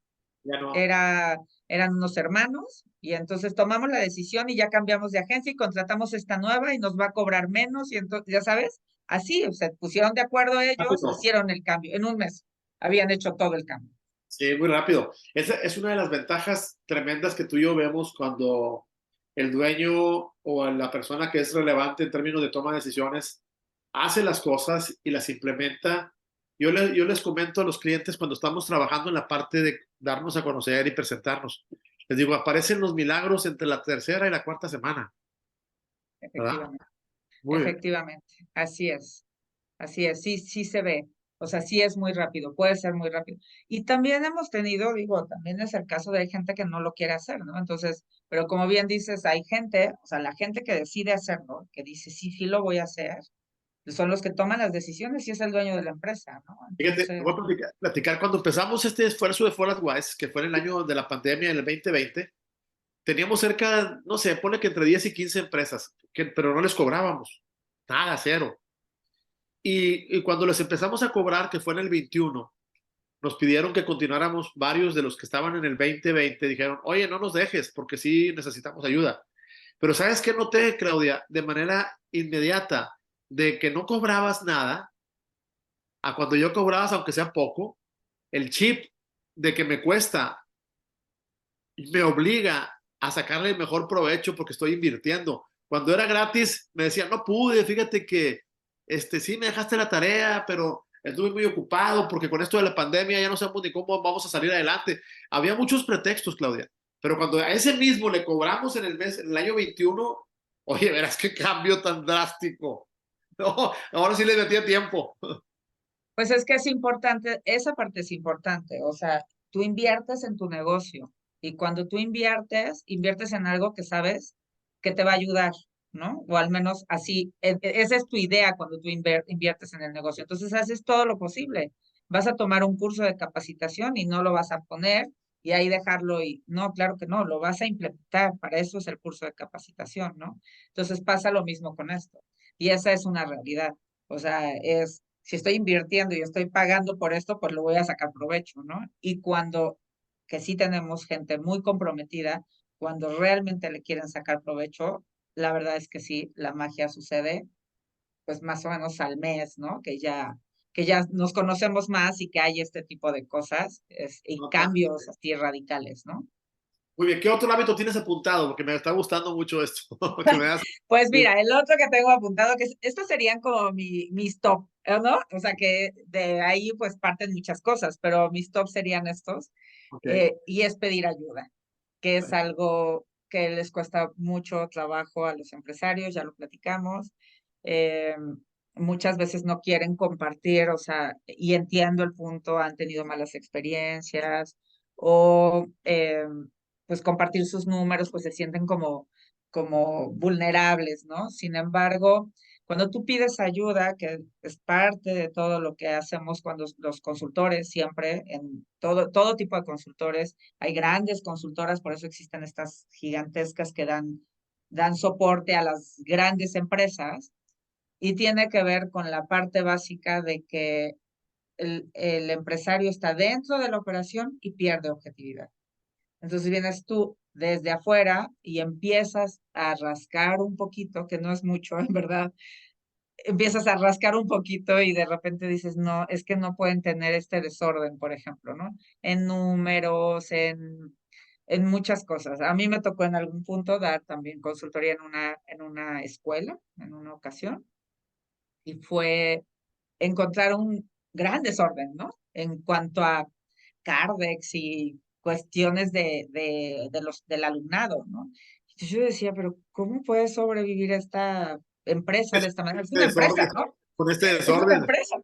Ya no. era, eran unos hermanos, y entonces tomamos la decisión y ya cambiamos de agencia y contratamos esta nueva y nos va a cobrar menos, y entonces, ya sabes, así, se pusieron de acuerdo ellos, Rápido. hicieron el cambio, en un mes habían hecho todo el cambio. Sí, muy rápido. Esa es una de las ventajas tremendas que tú y yo vemos cuando el dueño o la persona que es relevante en términos de toma de decisiones hace las cosas y las implementa. Yo les comento a los clientes cuando estamos trabajando en la parte de darnos a conocer y presentarnos. Les digo, aparecen los milagros entre la tercera y la cuarta semana, ¿verdad? Efectivamente, Muy bien. efectivamente, así es, sí, sí se ve, o sea, sí es muy rápido, puede ser muy rápido. Y también hemos tenido, digo, también es el caso de hay gente que no lo quiere hacer, ¿no? Entonces, pero como bien dices, hay gente, o sea, la gente que decide hacerlo, que dice, sí, sí lo voy a hacer, son los que toman las decisiones y es el dueño de la empresa, ¿no? Fíjate, te Entonces, voy a platicar. Cuando empezamos este esfuerzo de Forward Wise, que fue en el año de la pandemia, en el 2020, teníamos cerca, no sé, pone que entre 10 y 15 empresas, pero no les cobrábamos. Nada, cero. Y cuando les empezamos a cobrar, que fue en el 21, nos pidieron que continuáramos varios de los que estaban en el 2020. Dijeron, oye, no nos dejes porque sí necesitamos ayuda. Pero ¿sabes qué noté, Claudia? De manera inmediata, de que no cobrabas nada, a cuando yo cobrabas, aunque sea poco, el chip de que me cuesta me obliga a sacarle el mejor provecho porque estoy invirtiendo. Cuando era gratis, me decían, no pude, fíjate que sí me dejaste la tarea, pero estuve muy ocupado porque con esto de la pandemia ya no sabemos ni cómo vamos a salir adelante. Había muchos pretextos, Claudia, pero cuando a ese mismo le cobramos en el año 21, oye, verás qué cambio tan drástico. No, ahora sí le metía tiempo. pues es que es importante, esa parte es importante, o sea, tú inviertes en tu negocio y cuando tú inviertes, inviertes en algo que sabes que te va a ayudar, ¿no? O al menos así, esa es tu idea cuando tú inviertes en el negocio. Entonces haces todo lo posible. Vas a tomar un curso de capacitación y no lo vas a poner y ahí dejarlo y no, claro que no, lo vas a implementar, para eso es el curso de capacitación, ¿no? Entonces pasa lo mismo con esto y esa es una realidad. O sea, es si estoy invirtiendo y estoy pagando por esto, pues lo voy a sacar provecho, ¿no? Y cuando, que sí tenemos gente muy comprometida, cuando realmente le quieren sacar provecho, la verdad es que sí, la magia sucede, pues más o menos al mes, ¿no? Que ya nos conocemos más y que hay este tipo de cosas y cambios así radicales, ¿no? Muy bien, ¿qué otro hábito tienes apuntado? Porque me está gustando mucho esto. Que me das. Pues mira, el otro que tengo apuntado, estos serían como mis top, ¿no? O sea que de ahí pues parten muchas cosas, pero mis top serían estos, Ok. y es pedir ayuda, que es algo que les cuesta mucho trabajo a los empresarios, ya lo platicamos. eh, Muchas veces no quieren compartir, o sea, y entiendo el punto, han tenido malas experiencias o pues compartir sus números, pues se sienten como vulnerables, ¿no? Sin embargo, cuando tú pides ayuda, que es parte de todo lo que hacemos cuando los consultores, siempre, en todo tipo de consultores, hay grandes consultoras, por eso existen estas gigantescas que dan soporte a las grandes empresas, y tiene que ver con la parte básica de que el empresario está dentro de la operación y pierde objetividad. Entonces vienes tú desde afuera y empiezas a rascar un poquito, que no es mucho, en verdad, empiezas a rascar un poquito y de repente dices, no, es que no pueden tener este desorden, por ejemplo, ¿no? En números, en muchas cosas. A mí me tocó en algún punto dar también consultoría en una escuela, en una ocasión, y fue encontrar un gran desorden, ¿no? En cuanto a Cardex y cuestiones del alumnado, ¿no? Entonces yo decía, pero ¿cómo puede sobrevivir esta empresa de esta manera? Es Este una empresa, desorden, ¿no? con este Es una desorden. empresa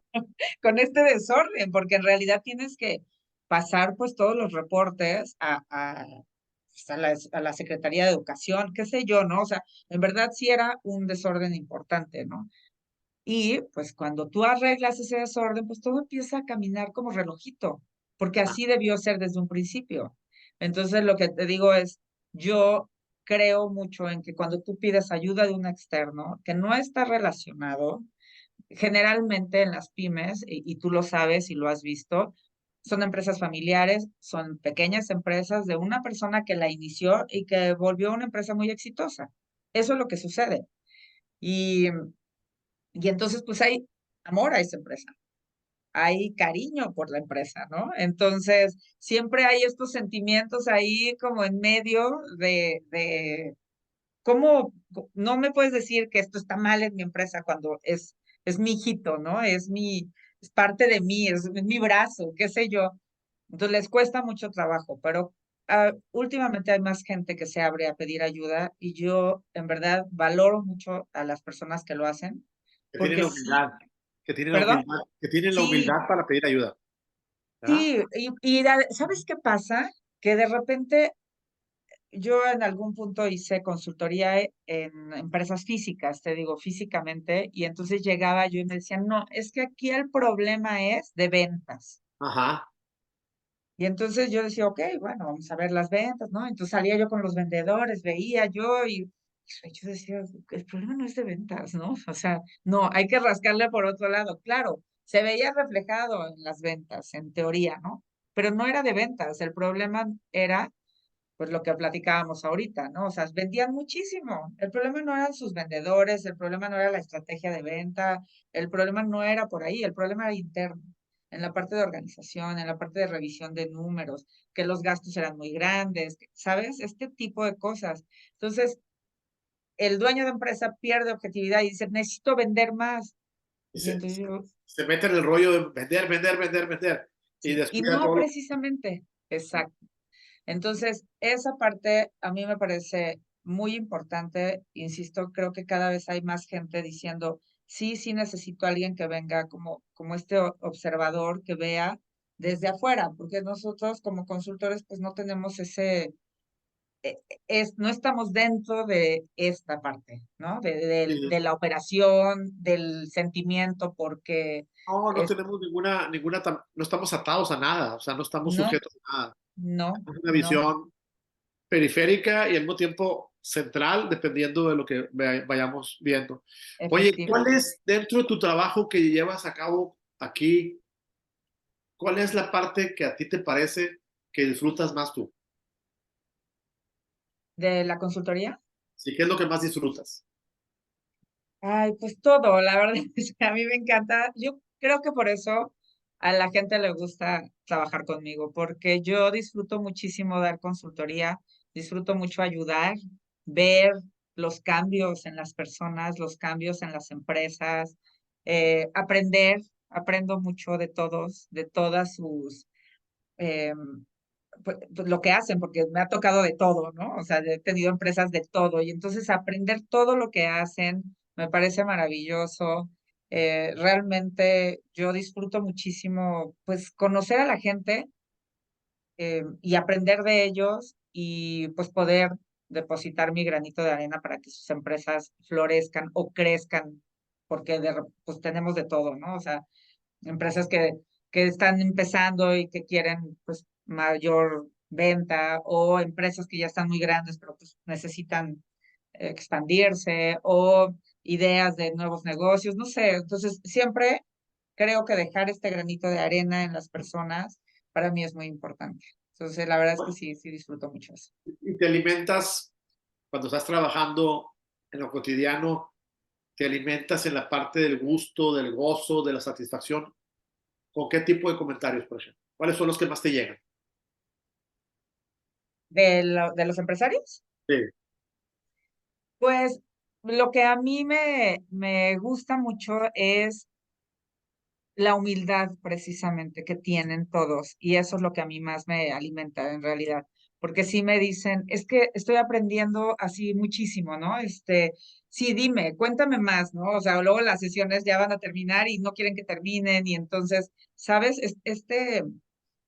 con este desorden, porque en realidad tienes que pasar pues todos los reportes pues, a la Secretaría de Educación, qué sé yo, ¿no? O sea, en verdad sí era un desorden importante, ¿no? Y pues cuando tú arreglas ese desorden, pues todo empieza a caminar como relojito, porque así debió ser desde un principio. Entonces lo que te digo es, yo creo mucho en que cuando tú pides ayuda de un externo que no está relacionado, generalmente en las pymes, y tú lo sabes y lo has visto, son empresas familiares, son pequeñas empresas de una persona que la inició y que volvió una empresa muy exitosa. Eso es lo que sucede. Y entonces, pues hay amor a esa empresa. hay cariño por la empresa, ¿no? Entonces, siempre hay estos sentimientos ahí como en medio de ¿cómo no me puedes decir que esto está mal en mi empresa cuando es mi hijito, ¿no? Es parte de mí, es mi brazo, qué sé yo. Entonces les cuesta mucho trabajo, pero últimamente hay más gente que se abre a pedir ayuda y yo en verdad valoro mucho a las personas que lo hacen, Que tienen porque la sí, humildad, que tienen la perdón, humildad, que tienen la sí, humildad para pedir ayuda, ¿verdad? sí, ¿sabes qué pasa? Que de repente yo en algún punto hice consultoría en empresas físicas, te digo, físicamente, y entonces llegaba yo y me decían, no, es que aquí el problema es de ventas. Ajá. Y entonces yo decía, ok, bueno, vamos a ver las ventas, ¿no? Entonces salía yo con los vendedores, veía yo y yo decía, el problema no es de ventas, ¿no? O sea, no, hay que rascarle por otro lado. Claro, se veía reflejado en las ventas, en teoría, ¿no? Pero no era de ventas, el problema era pues lo que platicábamos ahorita, ¿no? O sea, vendían muchísimo. El problema no eran sus vendedores, el problema no era la estrategia de venta, el problema no era por ahí, el problema era interno, en la parte de organización, en la parte de revisión de números, que los gastos eran muy grandes, ¿sabes? Este tipo de cosas. Entonces, el dueño de empresa pierde objetividad y dice, necesito vender más. Y Y entonces se mete en el rollo de vender, vender, vender, vender. Y sí, y descuida no todo lo precisamente, exacto. Entonces, esa parte a mí me parece muy importante. Insisto, creo que cada vez hay más gente diciendo, sí, sí necesito a alguien que venga como este observador que vea desde afuera, porque nosotros como consultores pues no tenemos no estamos dentro de esta parte, ¿no? que De la operación, del sentimiento, porque no, no es, tenemos no estamos atados a nada, o sea, no estamos no, sujetos a nada. no, Es una no, visión periférica y al mismo tiempo central, dependiendo de lo que vayamos viendo. Oye, ¿cuál efectivamente. es dentro de tu trabajo que llevas a cabo aquí? ¿Cuál es la parte que a ti te parece que disfrutas más tú? ¿De la consultoría? ¿Sí? ¿Qué es lo que más disfrutas? Ay, pues todo, la verdad es que a mí me encanta. Yo creo que por eso a la gente le gusta trabajar conmigo, porque yo disfruto muchísimo dar consultoría, disfruto mucho ayudar, ver los cambios en las personas, los cambios en las empresas, aprendo mucho de todos, de todas sus, pues, lo que hacen, porque me ha tocado de todo, ¿no? O sea, he tenido empresas de todo y entonces aprender todo lo que hacen me parece maravilloso. Realmente yo disfruto muchísimo, pues, conocer a la gente y aprender de ellos y pues poder depositar mi granito de arena para que sus empresas florezcan o crezcan, porque pues tenemos de todo, ¿no? O sea, empresas que están empezando y que quieren pues mayor venta o empresas que ya están muy grandes pero pues necesitan expandirse o ideas de nuevos negocios, no sé, entonces siempre creo que dejar este granito de arena en las personas para mí es muy importante. Entonces, la verdad es que sí, sí disfruto mucho eso. ¿Y te alimentas cuando estás trabajando en lo cotidiano? ¿Te alimentas en la parte del gusto, del gozo, de la satisfacción? ¿Con qué tipo de comentarios, por ejemplo? ¿Cuáles son los que más te llegan? De los empresarios, Sí. pues lo que a mí me gusta mucho es la humildad precisamente que tienen todos y eso es lo que a mí más me alimenta en realidad, porque sí me dicen, es que estoy aprendiendo así muchísimo, ¿no? Sí, dime, cuéntame más, ¿no? O sea, luego las sesiones ya van a terminar y no quieren que terminen y entonces, ¿sabes?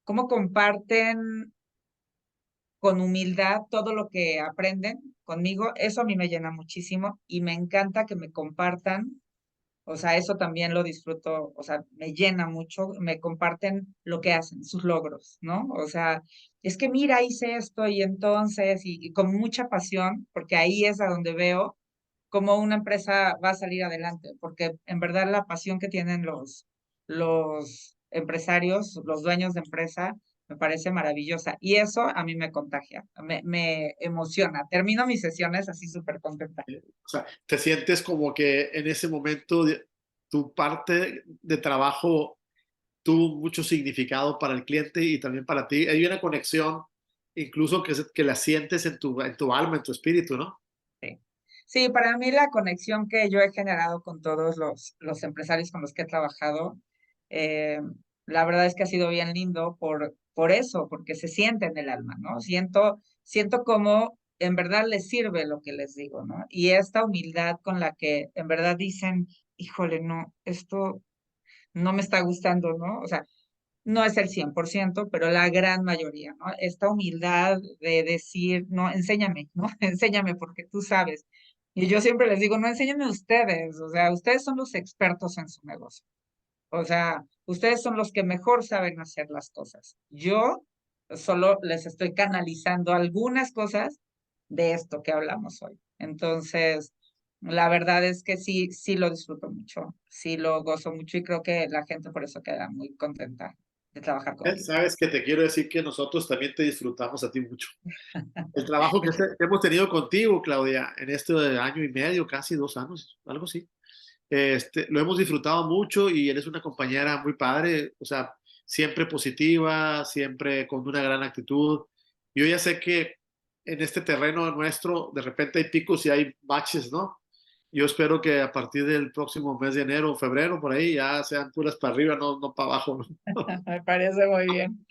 Cómo comparten con humildad todo lo que aprenden conmigo, eso a mí me llena muchísimo y me encanta que me compartan, o sea, eso también lo disfruto, o sea, me llena mucho, me comparten lo que hacen, sus logros, ¿no? O sea, es que mira, hice esto y entonces, y con mucha pasión, porque ahí es a donde veo cómo una empresa va a salir adelante, porque en verdad la pasión que tienen los empresarios, los dueños de empresa, me parece maravillosa. Y eso a mí me contagia, me emociona. Termino mis sesiones así súper contenta. O sea, te sientes como que en ese momento tu parte de trabajo tuvo mucho significado para el cliente y también para ti. Hay una conexión incluso que la sientes en tu alma, en tu espíritu, ¿no? Sí. Sí, para mí la conexión que yo he generado con todos los empresarios con los que he trabajado, eh, la verdad es que ha sido bien lindo por eso, porque se siente en el alma, ¿no? Siento como en verdad les sirve lo que les digo, ¿no? Y esta humildad con la que en verdad dicen, híjole, no, esto no me está gustando, ¿no? O sea, no es el 100%, pero la gran mayoría, ¿no? Esta humildad de decir, no, enséñame, ¿no? Enséñame porque tú sabes. Y yo siempre les digo, no, enséñenme ustedes, o sea, ustedes son los expertos en su negocio. O sea, ustedes son los que mejor saben hacer las cosas. Yo solo les estoy canalizando algunas cosas de esto que hablamos hoy. Entonces, la verdad es que sí, sí lo disfruto mucho, sí lo gozo mucho y creo que la gente por eso queda muy contenta de trabajar conmigo. Sabes que te quiero decir que nosotros también te disfrutamos a ti mucho. El trabajo que hemos tenido contigo, Claudia, en este año y medio, casi 2 años, algo así. Lo hemos disfrutado mucho y eres una compañera muy padre, o sea, siempre positiva, siempre con una gran actitud. Yo ya sé que en este terreno nuestro de repente hay picos y hay baches, ¿no? Yo espero que a partir del próximo mes de enero o febrero, por ahí, ya sean puras para arriba, no para abajo, ¿no? Me parece muy bien.